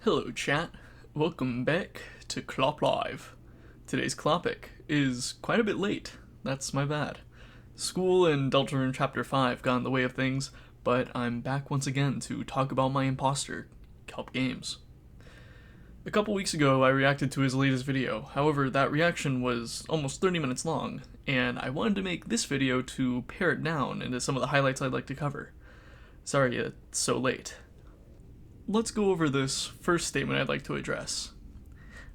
Hello chat, welcome back to Clop Live. Today's Clopic is quite a bit late, that's my bad. School and deltarune chapter 5 got in the way of things, but I'm back once again to talk about my imposter, Kelp Games. A couple weeks ago I reacted to his latest video, however that reaction was almost 30 minutes long, and I wanted to make this video to pare it down into some of the highlights I'd like to cover. Sorry it's so late. Let's go over this first statement I'd like to address.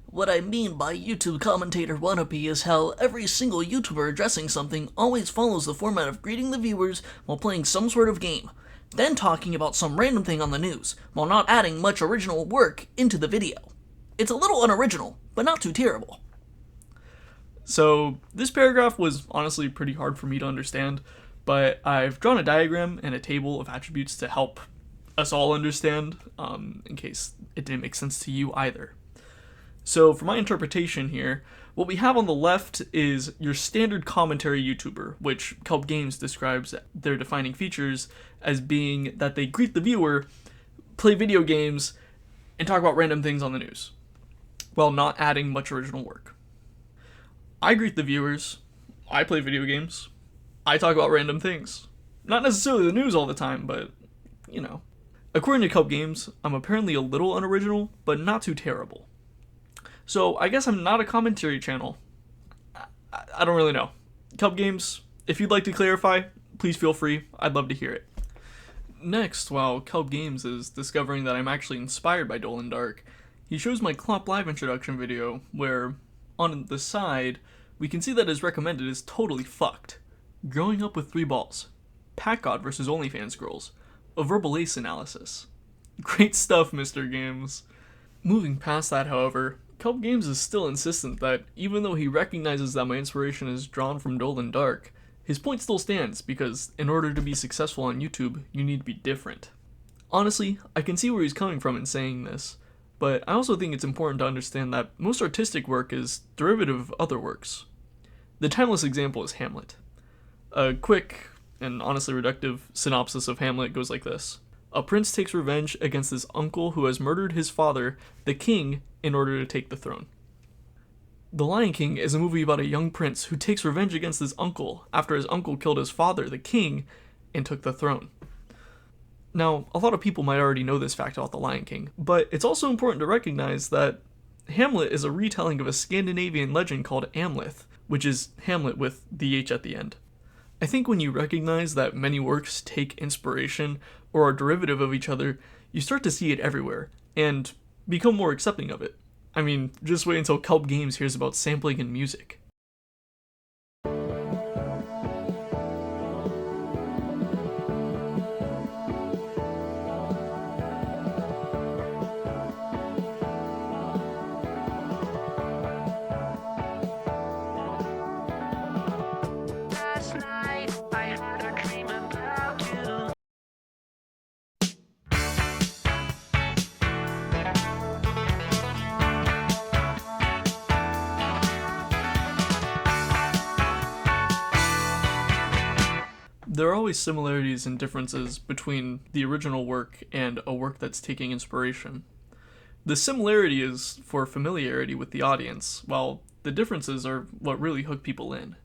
What I mean by YouTube commentator wannabe is how every single YouTuber addressing something always follows the format of greeting the viewers while playing some sort of game, then talking about some random thing on the news, while not adding much original work into the video. It's a little unoriginal, but not too terrible. So, this paragraph was honestly pretty hard for me to understand, but I've drawn a diagram and a table of attributes to help us all understand, in case it didn't make sense to you either. So for my interpretation here, what we have on the left is your standard commentary YouTuber, which Kelp Games describes their defining features as being that they greet the viewer, play video games, and talk about random things on the news, while not adding much original work. I greet the viewers, I play video games, I talk about random things. Not necessarily the news all the time, but, you know. According to Kelp Games, I'm apparently a little unoriginal, but not too terrible. So I guess I'm not a commentary channel. I don't really know. Kelp Games, if you'd like to clarify, please feel free. I'd love to hear it. Next, while Kelp Games is discovering that I'm actually inspired by Dark, he shows my Clop Live introduction video, where, on the side, we can see that his recommended is totally fucked. Growing up with 3 balls. Pack God versus OnlyFans girls. A verbal ace analysis. Great stuff, Mr. Games. Moving past that, however, Kelp Games is still insistent that even though he recognizes that my inspiration is drawn from Dark, his point still stands because in order to be successful on YouTube, you need to be different. Honestly, I can see where he's coming from in saying this, but I also think it's important to understand that most artistic work is derivative of other works. The timeless example is Hamlet. A quick and honestly reductive synopsis of Hamlet goes like this. A prince takes revenge against his uncle who has murdered his father, the king, in order to take the throne. The Lion King is a movie about a young prince who takes revenge against his uncle after his uncle killed his father, the king, and took the throne. Now, a lot of people might already know this fact about The Lion King, but it's also important to recognize that Hamlet is a retelling of a Scandinavian legend called Amleth, which is Hamlet with the H at the end. I think when you recognize that many works take inspiration or are derivative of each other, you start to see it everywhere, and become more accepting of it. I mean, just wait until Kelp Games hears about sampling in music. There are always similarities and differences between the original work and a work that's taking inspiration. The similarity is for familiarity with the audience, while the differences are what really hook people in.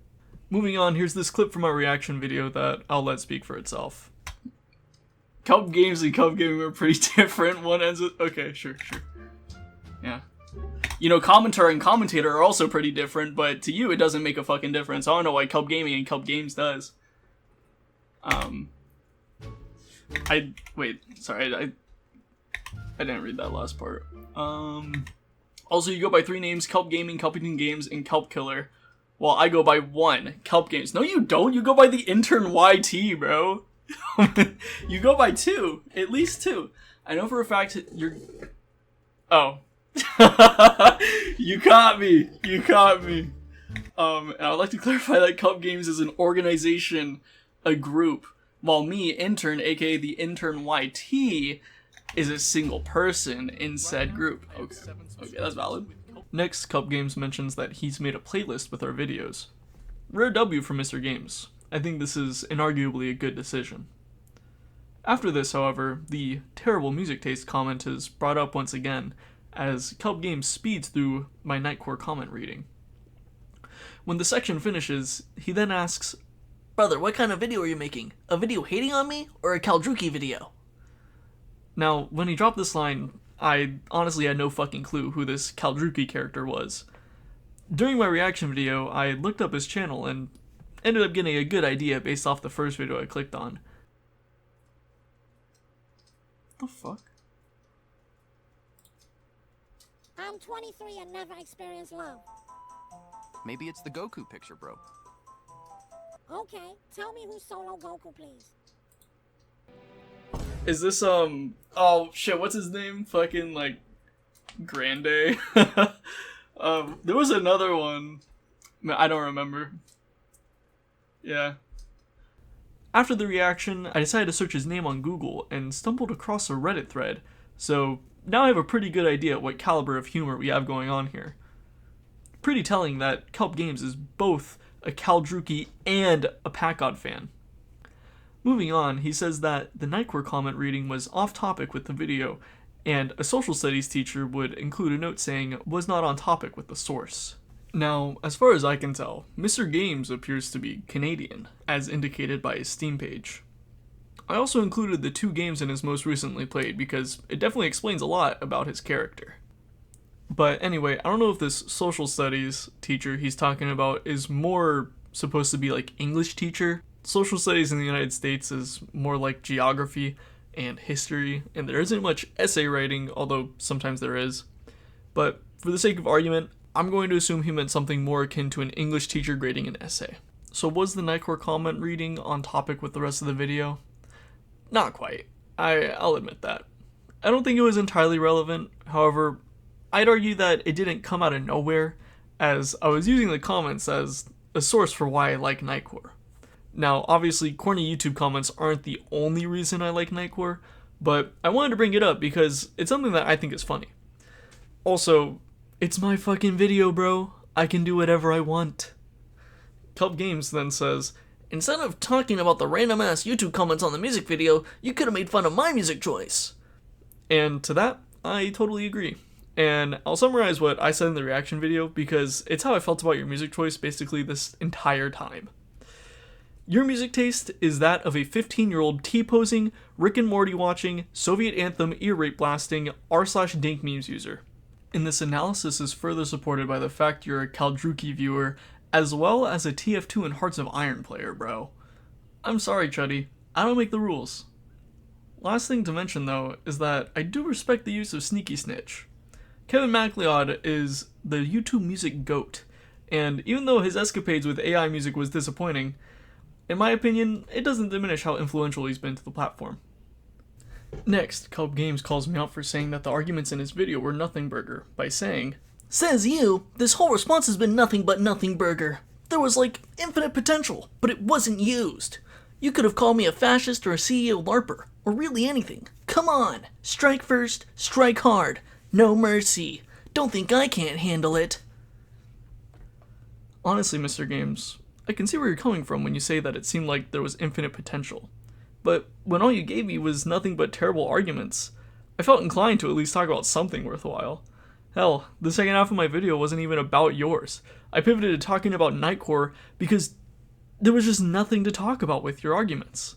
Moving on, here's this clip from our reaction video that I'll let speak for itself. Kelp Games and Kelp Gaming are pretty different. One ends with... Okay, sure. Yeah. You know, commentary and commentator are also pretty different, but to you it doesn't make a fucking difference. I don't know why Kelp Gaming and Kelp Games does. I didn't read that last part. Also, you go by 3 names, Kelp Gaming, Kelpington Games, and Kelp Killer. While I go by 1, Kelp Games. No, you don't. You go by the intern YT, bro. You go by 2. At least 2. I know for a fact you're... Oh. You caught me. And I'd like to clarify that Kelp Games is an organization, a group, while me, intern, aka the intern YT, is a single person in said group. Okay, that's valid. Next, Kelp Games mentions that he's made a playlist with our videos. Rare W for Mr. Games. I think this is inarguably a good decision. After this, however, the terrible music taste comment is brought up once again, as Kelp Games speeds through my Nightcore comment reading. When the section finishes, he then asks, Brother, what kind of video are you making? A video hating on me, or a Kaldruki video? Now, when he dropped this line, I honestly had no fucking clue who this Kaldruki character was. During my reaction video, I looked up his channel and ended up getting a good idea based off the first video I clicked on. What the fuck? I'm 23 and never experienced love. Maybe it's the Goku picture, bro. Okay, tell me who's Solo Goku, please. Is this, oh shit, what's his name? Fucking, like, Grande? There was another one. I don't remember. Yeah. After the reaction, I decided to search his name on Google and stumbled across a Reddit thread, so now I have a pretty good idea what caliber of humor we have going on here. Pretty telling that Kelp Games is both a Kaldruki and a Packgod fan. Moving on, he says that the Nightcore comment reading was off topic with the video, and a social studies teacher would include a note saying was not on topic with the source. Now, as far as I can tell, Mr. Games appears to be Canadian, as indicated by his Steam page. I also included the 2 games in his most recently played because it definitely explains a lot about his character. But anyway, I don't know if this social studies teacher he's talking about is more supposed to be like English teacher. Social studies in the United States is more like geography and history, and there isn't much essay writing, although sometimes there is. But for the sake of argument, I'm going to assume he meant something more akin to an English teacher grading an essay. So was the Nightcore comment reading on topic with the rest of the video? Not quite. I'll admit that. I don't think it was entirely relevant, however, I'd argue that it didn't come out of nowhere, as I was using the comments as a source for why I like Nightcore. Now, obviously, corny YouTube comments aren't the only reason I like Nightcore, but I wanted to bring it up because it's something that I think is funny. Also, it's my fucking video, bro. I can do whatever I want. Kelp Games then says, Instead of talking about the random ass YouTube comments on the music video, you could have made fun of my music choice. And to that, I totally agree. And I'll summarize what I said in the reaction video because it's how I felt about your music choice basically this entire time. Your music taste is that of a 15-year-old T-posing, Rick and Morty watching, Soviet anthem ear rape blasting, r/dink memes user. And this analysis is further supported by the fact you're a Kaldruki viewer, as well as a TF2 and Hearts of Iron player, bro. I'm sorry, Chuddy, I don't make the rules. Last thing to mention though, is that I do respect the use of Sneaky Snitch. Kevin MacLeod is the YouTube music GOAT, and even though his escapades with AI music was disappointing, in my opinion, it doesn't diminish how influential he's been to the platform. Next, Kelp Games calls me out for saying that the arguments in his video were nothing burger, by saying, Says you, this whole response has been nothing but nothing burger. There was like infinite potential, but it wasn't used. You could have called me a fascist or a CEO LARPer, or really anything. Come on, strike first, strike hard, no mercy. Don't think I can't handle it. Honestly, Mr. Games, I can see where you're coming from when you say that it seemed like there was infinite potential. But when all you gave me was nothing but terrible arguments, I felt inclined to at least talk about something worthwhile. Hell, the second half of my video wasn't even about yours. I pivoted to talking about Nightcore because there was just nothing to talk about with your arguments.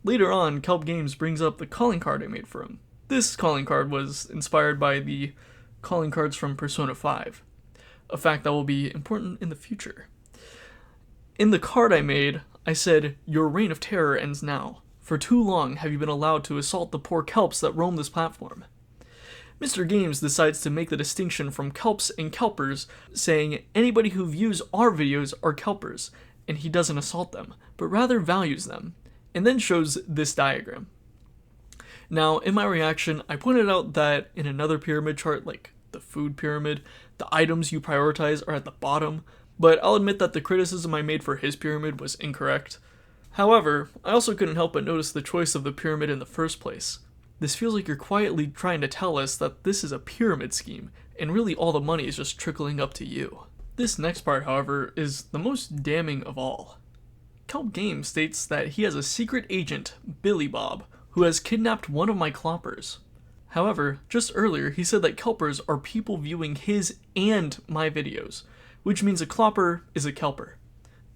Later on, Kelp Games brings up the calling card I made for him. This calling card was inspired by the calling cards from Persona 5, a fact that will be important in the future. In the card I made, I said, "Your reign of terror ends now. For too long have you been allowed to assault the poor kelps that roam this platform." Mr. Games decides to make the distinction from kelps and kelpers, saying anybody who views our videos are kelpers, and he doesn't assault them, but rather values them, and then shows this diagram. Now, in my reaction, I pointed out that in another pyramid chart, like the food pyramid, the items you prioritize are at the bottom, but I'll admit that the criticism I made for his pyramid was incorrect. However, I also couldn't help but notice the choice of the pyramid in the first place. This feels like you're quietly trying to tell us that this is a pyramid scheme, and really all the money is just trickling up to you. This next part, however, is the most damning of all. Kelp Games states that he has a secret agent, Billy Bob, who has kidnapped one of my cloppers. However, just earlier he said that kelpers are people viewing his and my videos, which means a clopper is a kelper.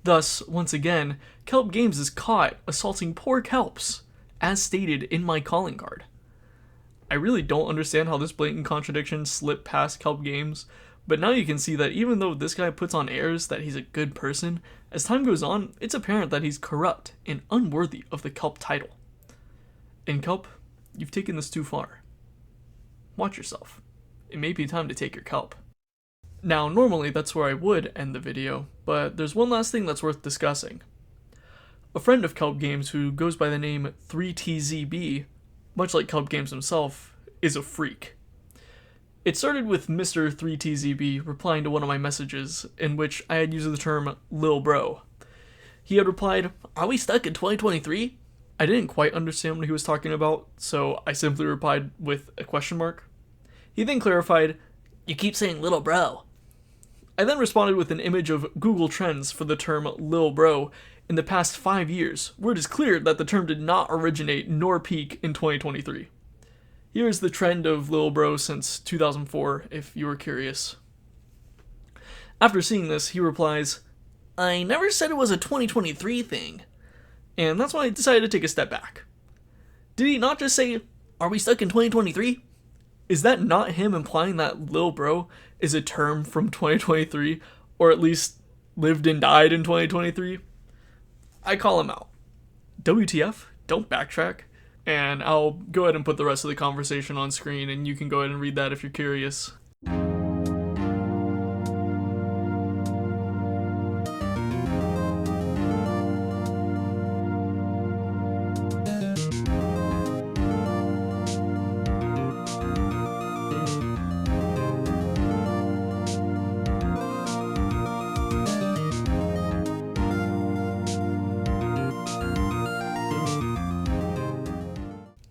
Thus, once again, Kelp Games is caught assaulting poor kelps, as stated in my calling card. I really don't understand how this blatant contradiction slipped past Kelp Games, but now you can see that even though this guy puts on airs that he's a good person, as time goes on, it's apparent that he's corrupt and unworthy of the Kelp title. And Kelp, you've taken this too far. Watch yourself. It may be time to take your kelp. Now, normally that's where I would end the video, but there's one last thing that's worth discussing. A friend of Kelp Games who goes by the name 3TZB, much like Kelp Games himself, is a freak. It started with Mr. 3TZB replying to one of my messages, in which I had used the term Lil Bro. He had replied, "Are we stuck in 2023? I didn't quite understand what he was talking about, so I simply replied with a question mark. He then clarified, You keep saying little bro. I then responded with an image of Google Trends for the term Lil Bro in the past 5 years, where it is clear that the term did not originate nor peak in 2023. Here is the trend of Lil Bro since 2004, if you were curious. After seeing this, he replies, I never said it was a 2023 thing. And that's when I decided to take a step back. Did he not just say, Are we stuck in 2023? Is that not him implying that Lil Bro is a term from 2023, or at least lived and died in 2023? I call him out. WTF, don't backtrack. And I'll go ahead and put the rest of the conversation on screen, and you can go ahead and read that if you're curious.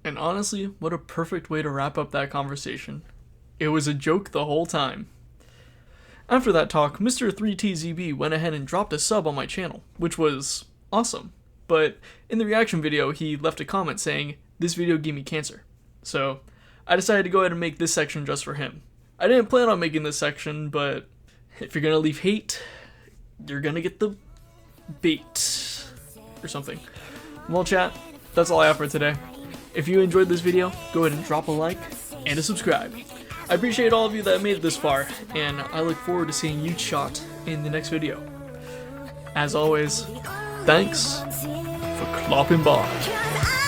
And honestly, what a perfect way to wrap up that conversation. It was a joke the whole time. After that talk, Mr. 3TZB went ahead and dropped a sub on my channel, which was awesome. But in the reaction video, he left a comment saying, "This video gave me cancer." So I decided to go ahead and make this section just for him. I didn't plan on making this section, but if you're gonna leave hate, you're gonna get the bait or something. Well, chat, that's all I have for today. If you enjoyed this video, go ahead and drop a like and a subscribe. I appreciate all of you that made it this far, and I look forward to seeing you shot in the next video. As always, thanks for clopping by.